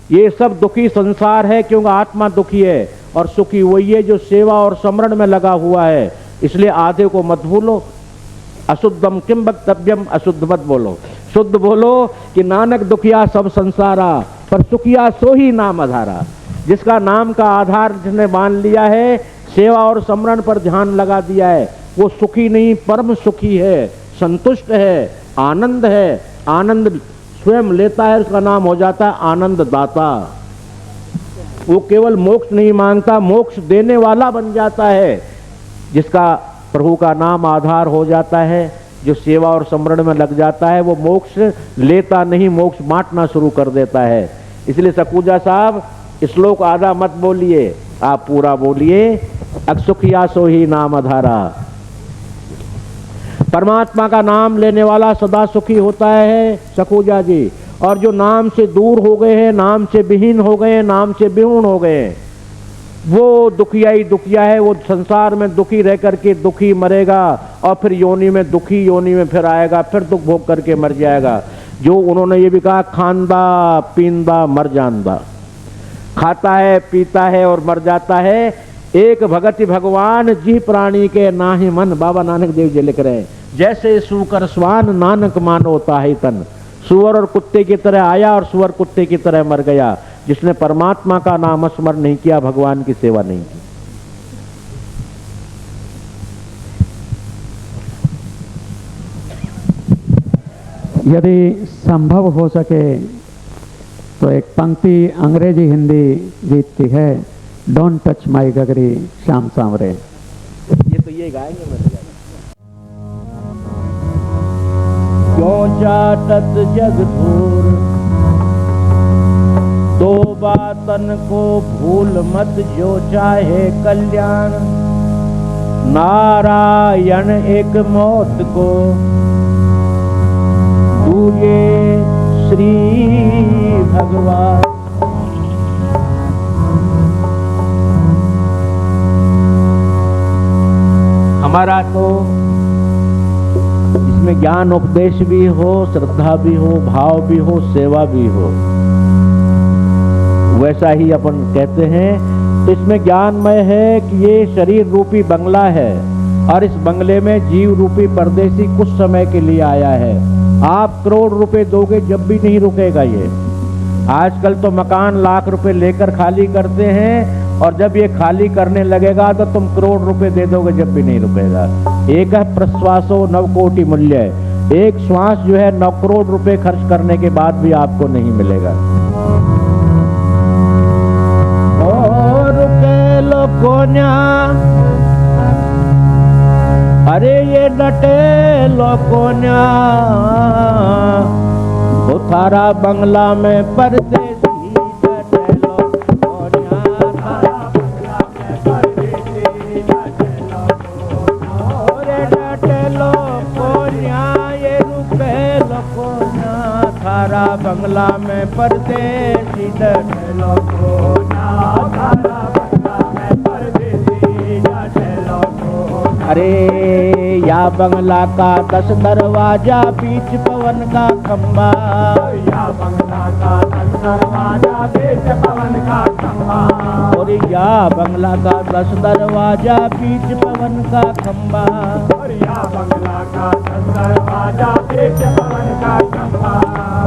ये सब दुखी संसार है, क्योंकि आत्मा दुखी है और सुखी वही है जो सेवा और स्मरण में लगा हुआ है। इसलिए आधे को मत भूलो। अशुद्धम किम वक्तव्यम, अशुद्ध मत बोलो, शुद्ध बोलो कि नानक दुखिया सब संसारा, पर सुखिया सो ही नाम आधारा। जिसका नाम का आधार जिसने मान लिया है, सेवा और स्मरण पर ध्यान लगा दिया है, वो सुखी नहीं परम सुखी है, संतुष्ट है, आनंद है। आनंद स्वयं लेता है, उसका नाम हो जाता है आनंद दाता। वो केवल मोक्ष नहीं मांगता, मोक्ष देने वाला बन जाता है। जिसका प्रभु का नाम आधार हो जाता है, जो सेवा और स्मरण में लग जाता है, वो मोक्ष लेता नहीं, मोक्ष बांटना शुरू कर देता है। इसलिए सकुजा साहब श्लोक आधा मत बोलिए, आप पूरा बोलिए। अक्षुखिया सो ही नाम आधारा। परमात्मा का नाम लेने वाला सदा सुखी होता है सकुजा जी। और जो नाम से दूर हो गए हैं, नाम से विहीन हो गए हैं, नाम से विहूण हो गए हैं, वो दुखिया ही दुखिया है। वो संसार में दुखी रह करके दुखी मरेगा और फिर योनि में दुखी योनि में फिर आएगा, फिर दुख भोग करके मर जाएगा। जो उन्होंने ये भी कहा, खांदा पींदा मर जानदा, खाता है पीता है और मर जाता है। एक भगति भगवान जी प्राणी के नाहि मन, बाबा नानक देव जी लिख रहे हैं। जैसे सूकर स्वान नानक मानो ताहि तन, सुअर और कुत्ते की तरह आया और सुअर कुत्ते की तरह मर गया। जिसने परमात्मा का नाम स्मरण नहीं किया, भगवान की सेवा नहीं की। यदि संभव हो सके तो एक पंक्ति अंग्रेजी हिंदी गीत की है, डोंट टच माई गगरी श्याम सांवरे। ये तो ये गाएंगे मेरे गाने। क्यों चाटत जग धूर, दो बातन को भूल मत, जो चाहे कल्याण। नारायण एक मौत को, दूजे श्री भगवान। हमारा तो इसमें ज्ञान उपदेश भी हो, श्रद्धा भी हो, भाव भी हो, सेवा भी हो, वैसा ही अपन कहते हैं। तो इसमें ज्ञानमय है कि ये शरीर रूपी बंगला है और इस बंगले में जीव रूपी परदेसी कुछ समय के लिए आया है। आप करोड़ रुपए दोगे जब भी नहीं रुकेगा ये। आजकल तो मकान लाख रुपए लेकर खाली करते हैं, और जब ये खाली करने लगेगा तो तुम करोड़ रुपए दे दोगे जब भी नहीं रुकेगा। एक है प्रश्वासो 9 कोटि मूल्य, एक श्वास जो है 9 करोड़ रुपए खर्च करने के बाद भी आपको नहीं मिलेगा। और रुके लोकोन्या, अरे ये डटे लोकोन्या, वो थारा बंगला में परदेसी डटे लोकोन्या, थारा बंगला में परदेसी डटे लोकोन्या, अरे डटे लोकोन्या, ये रुके लोकोन्या, थारा बंगला में परदेसी डटे लोकोन्या, थारा बंगला में परदेसी डटे लोकोन्या। अरे या बंगला का 10 दरवाजा, बीच पवन का खंबा, या बंगला का 10 दरवाजा, बीच पवन का खंबा, और या बंगला का 10 दरवाजा, बीच पवन का खंबा, और या बंगला का 10 दरवाजा, बीच पवन का खंबा,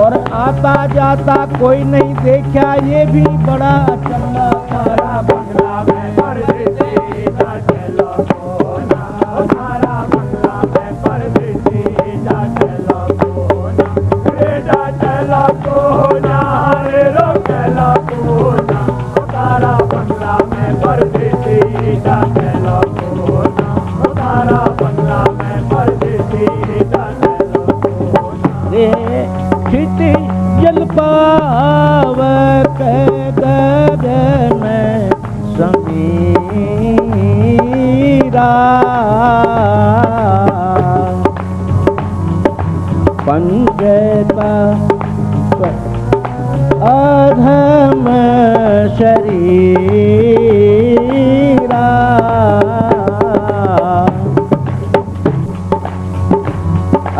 और आता जाता कोई नहीं देखा, ये भी बड़ा अचंभा, थारा बंगला में परदेसी डटे लोकोन्या, थारा बंगला में परदेसी डटे लोकोन्या, रे डटे लोकोन्या, रे रोके लोकोन्या, थारा बंगला में परदेसी डटे लोकोन्या, थारा बंगला में परदेसी डटे लोकोन्या। रे क्षिति जल पाव के गगन में समीरा, पंचता अधम शरीरा।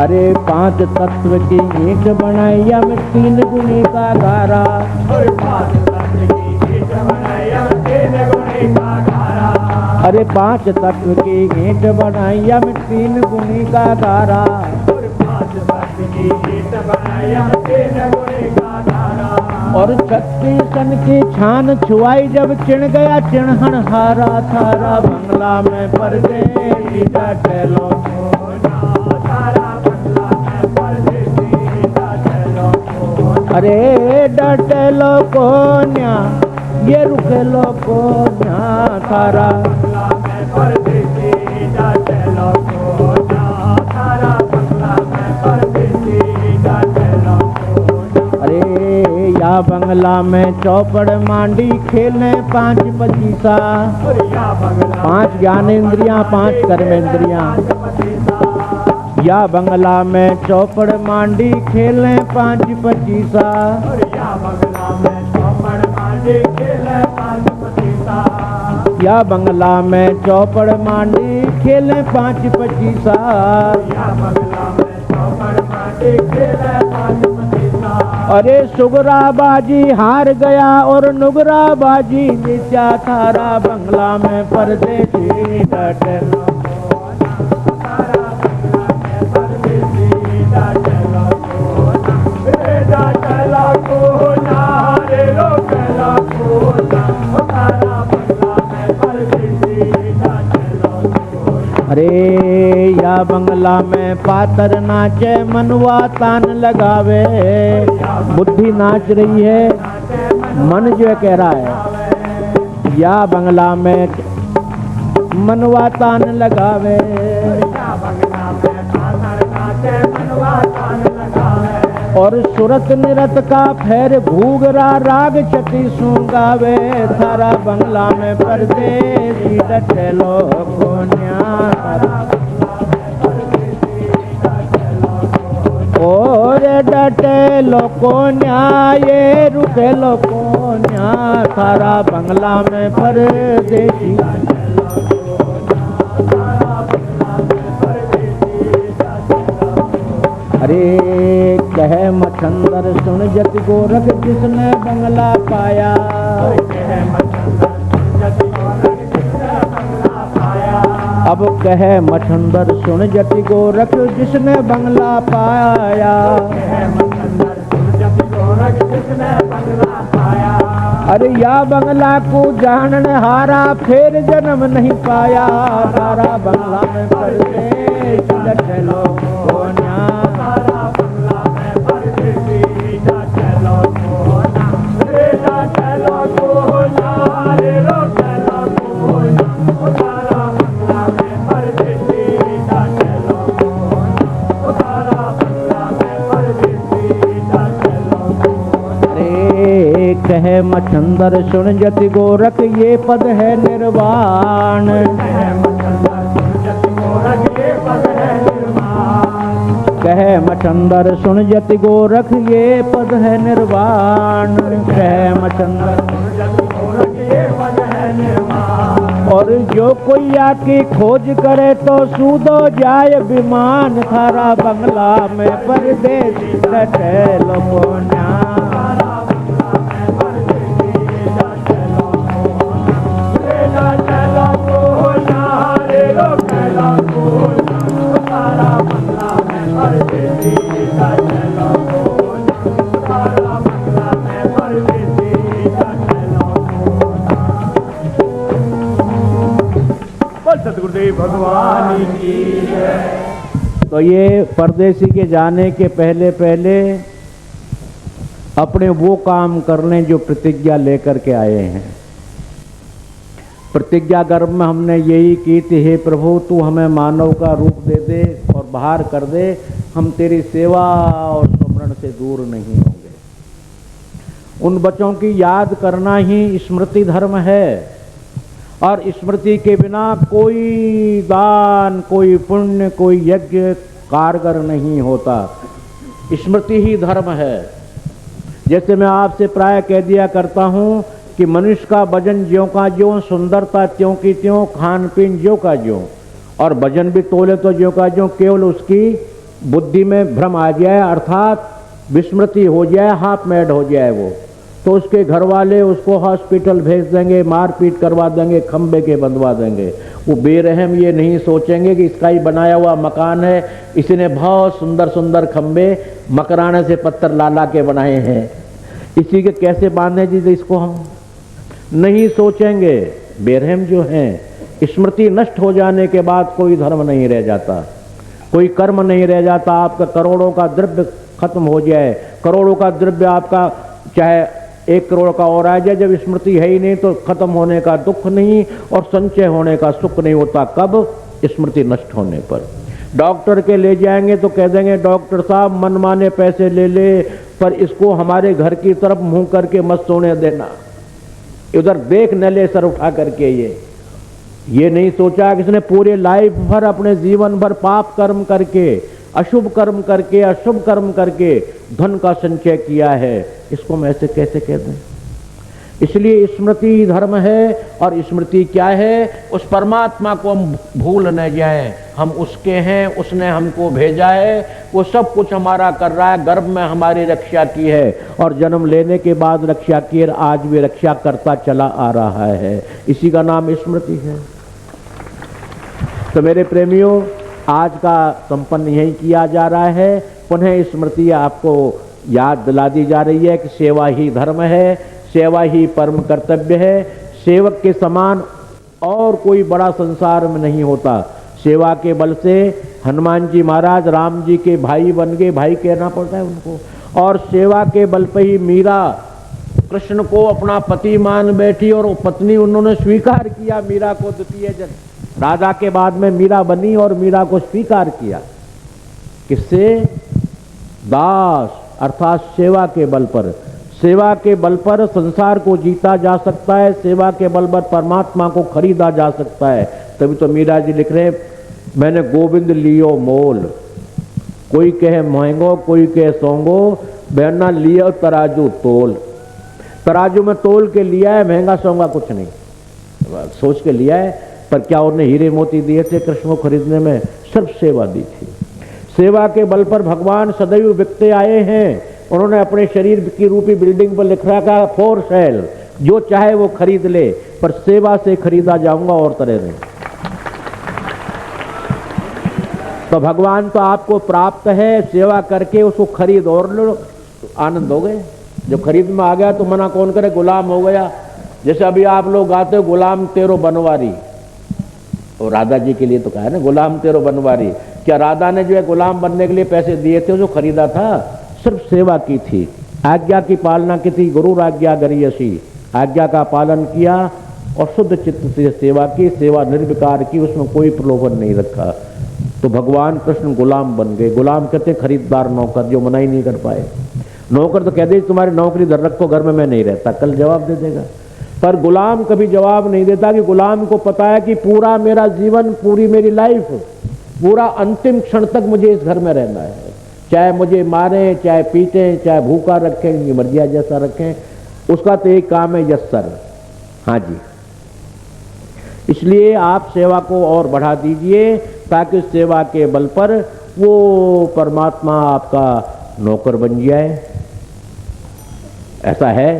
अरे 5 तत्व की ईंट बनाई हम 3 गुनी का गारा। अरे 5 तत्व की ईंट बनाई हम 3 गुनी का गारा। अरे 5 तत्व की ईंट बनाई हम 3 गुनी का गारा। अरे 5 तत्व की ईंट बनाई हम 3 गुनी का गारा। और 36 सन की छान छुआई जब चिण गया चिन्हन हारा। थारा बंगला में परदेसी डटेलो तारा बंगला में परदेसी डटेलो। अरे डटेलो कोन्या ये रुकेलो कोन्या। थारा बंगला में परदेसी डटेलो तारा बंगला में परदेसी डटेलो। अरे या बंगला में चौपड़ मांडी खेलने 5 पचीसा। अरे या बंगला 5 ज्ञानेंद्रियां 5 कर्मेंद्रियां। या बंगला में चौपड़ मांडी खेलने 5 पचीसा। अरे या बंगला में चौपड़ मांडी खेले 5 पचीसा। या बंगला में चौपड़ मांडी खेले 5 पचीसा। या बंगला में चौपड़ मांडी खेले 5 पचीसा। अरे सुगरा बाजी हार गया और नुगरा बाजी जीता। थारा बंगला में परदेसी डटेलो। तारा बंगला में परदेसी डटेलो डटेलो कोना रे रोकेलो कोना। तारा बंगला में परदेसी डटेलो। अरे या बंगला में पातर नाचे मनवा तान लगावे। बुद्धि नाच रही है, मन जो कह रहा है। या बंगला में मनवा तान लगावे। या बंगला में पातर नाचे मनवा तान लगावे। और सुरत निरत का फेर घूगरा राग चटी सूंगावे। थारा बंगला में परदेसी डटेलो कोन्या। और डटेलो कोन्या ये रुकेलो कोन्या। थारा बंगला में परदेसी। अरे कहे मछंदर सुन जति गोरख जिसने बंगला पाया। अब कहे मछंदर सुन जति गोरख जिसने बंगला पाया। अरे या बंगला को जानने हारा फिर जन्म नहीं पाया। तारा बंगला में परदेसी डटेलो कोन्या। कहे मछंदर सुन जति गोरख ये पद है निर्वाण। कहे मछंदर सुन जति गोरख ये पद है निर्वाण। कहे मछंदर और जो कोई आके खोज करे तो सूदो जाए विमान। थारा बंगला में परदेसी डटेलो कोन्या। सतगुरुदेव भगवान की जय। तो ये परदेसी के जाने के पहले पहले अपने वो काम कर लें जो प्रतिज्ञा लेकर के आए हैं। प्रतिज्ञा गर्भ में हमने यही की थी, हे प्रभु तू हमें मानव का रूप दे दे और बाहर कर दे, हम तेरी सेवा और स्मरण से दूर नहीं होंगे। उन बच्चों की याद करना ही स्मृति धर्म है और स्मृति के बिना कोई दान, कोई पुण्य, कोई यज्ञ कारगर नहीं होता। स्मृति ही धर्म है। जैसे मैं आपसे प्राय कह दिया करता हूँ कि मनुष्य का भजन ज्यों का ज्यों, सुंदरता त्यों की त्यों, खान पीन ज्यों का ज्यों, और भजन भी तोले तो ज्यों का ज्यों, केवल उसकी बुद्धि में भ्रम आ जाए, अर्थात विस्मृति हो जाए, हाफ मैड हो जाए वो, तो उसके घर वाले उसको हॉस्पिटल भेज देंगे, मारपीट करवा देंगे, खंबे के बंधवा देंगे। वो बेरहम ये नहीं सोचेंगे कि इसका ही बनाया हुआ मकान है, इसने बहुत सुंदर सुंदर खंबे मकराने से पत्थर ला ला के बनाए हैं, इसी के कैसे बांधे जी इसको, हम नहीं सोचेंगे। बेरहम जो हैं, स्मृति नष्ट हो जाने के बाद कोई धर्म नहीं रह जाता, कोई कर्म नहीं रह जाता। आपका करोड़ों का द्रव्य खत्म हो जाए, करोड़ों का द्रव्य आपका चाहे 1 करोड़ का और आ जाए, जब स्मृति है ही नहीं तो खत्म होने का दुख नहीं और संचय होने का सुख नहीं होता। कब? स्मृति नष्ट होने पर। डॉक्टर के ले जाएंगे तो कह देंगे डॉक्टर साहब मनमाने पैसे ले ले, पर इसको हमारे घर की तरफ मुंह करके मत सोने देना, उधर देख न ले सर उठा करके। ये नहीं सोचा कि इसने पूरे लाइफ भर, अपने जीवन भर पाप कर्म करके, अशुभ कर्म करके, अशुभ कर्म करके धन का संचय किया है, इसको हम ऐसे कैसे कह दें। इसलिए स्मृति धर्म है, और स्मृति क्या है? उस परमात्मा को हम भूल न जाए, हम उसके हैं, उसने हमको भेजा है, वो सब कुछ हमारा कर रहा है, गर्भ में हमारी रक्षा की है और जन्म लेने के बाद रक्षा की, आज भी रक्षा करता चला आ रहा है, इसी का नाम स्मृति है। तो मेरे प्रेमियों, आज का संपन्न यही किया जा रहा है। पुनः स्मृति आपको याद दिला दी जा रही है कि सेवा ही धर्म है, सेवा ही परम कर्तव्य है। सेवक के समान और कोई बड़ा संसार में नहीं होता। सेवा के बल से हनुमान जी महाराज राम जी के भाई बन गए, भाई कहना पड़ता है उनको, और सेवा के बल पर ही मीरा कृष्ण को अपना पति मान बैठी और पत्नी उन्होंने स्वीकार किया मीरा को, द्वितीय जन्म राधा के बाद में मीरा बनी और मीरा को स्वीकार किया। किससे? दास, अर्थात सेवा के बल पर। सेवा के बल पर संसार को जीता जा सकता है, सेवा के बल पर परमात्मा को खरीदा जा सकता है। तभी तो मीरा जी लिख रहे, मैंने गोविंद लियो मोल, कोई कहे महंगो कोई कहे सोंगो, बहना लियो तराजू तोल। तराजू में तोल के लिया है, महंगा सोंगा कुछ नहीं, सोच के लिया है। पर क्या उन्होंने हीरे मोती दिए थे कृष्ण को खरीदने में? सिर्फ सेवा दी थी। सेवा के बल पर भगवान सदैव बिकते आए हैं। उन्होंने अपने शरीर की रूपी बिल्डिंग पर लिख रखा फॉर सेल, जो चाहे वो खरीद ले, पर सेवा से खरीदा जाऊंगा और तरह नहीं। तो भगवान तो आपको प्राप्त है, सेवा करके उसको खरीद और लो, आनंद हो गए। जो खरीद में आ गया तो मना कौन करे, गुलाम हो गया। जैसे अभी आप लोग गाते हो गुलाम तेरो बनवारी, और राधा जी के लिए तो कहा है ना गुलाम तेरो बनवारी। क्या राधा ने जो है गुलाम बनने के लिए पैसे दिए थे, जो खरीदा था? सिर्फ सेवा की थी, आज्ञा की पालना की थी। गुरु आज्ञा गरियसी, आज्ञा का पालन किया और शुद्ध चित्त से सेवा की, सेवा निर्विकार की, उसमें कोई प्रलोभन नहीं रखा। तो भगवान कृष्ण गुलाम बन गए। गुलाम कहते खरीददार नौकर, जो मना ही नहीं कर पाए। नौकर तो कहते तुम्हारी नौकरी इधर रखो, घर में मैं नहीं रहता, कल जवाब दे देगा। पर गुलाम कभी जवाब नहीं देता कि गुलाम को पता है कि पूरा मेरा जीवन, पूरी मेरी लाइफ, पूरा अंतिम क्षण तक मुझे इस घर में रहना है। चाहे मुझे मारें, चाहे पीटें, चाहे भूखा रखें, इनकी मर्जियां जैसा रखें, उसका तो एक काम है, यस सर, हाँ जी। इसलिए आप सेवा को और बढ़ा दीजिए, ताकि सेवा के बल पर वो परमात्मा आपका नौकर बन जाए। ऐसा है,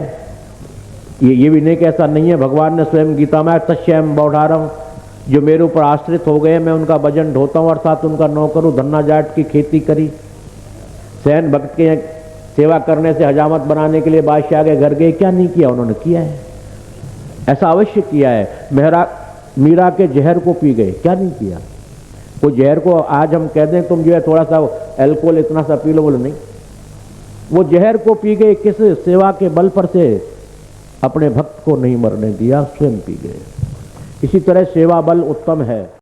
ये भी नहीं कि ऐसा नहीं है। भगवान ने स्वयं गीता में तस्यम बौढ़ारम, जो मेरे ऊपर आश्रित हो गए, मैं उनका वजन ढोता हूँ, अर्थात उनका नौकर हूँ। धन्ना जाट की खेती करी, सैन भक्त के सेवा करने से हजामत बनाने के लिए बादशाह के घर गए, क्या नहीं किया? उन्होंने किया है, ऐसा अवश्य किया है। मीरा के जहर को पी गए, क्या नहीं किया? वो जहर को आज हम कह दें तुम जो है थोड़ा सा अल्कोहल इतना सा पी लो, बोले नहीं। वो जहर को पी गए, किस सेवा के बल पर से अपने भक्त को नहीं मरने दिया, स्वयं पी गए। इसी तरह सेवा बल उत्तम है।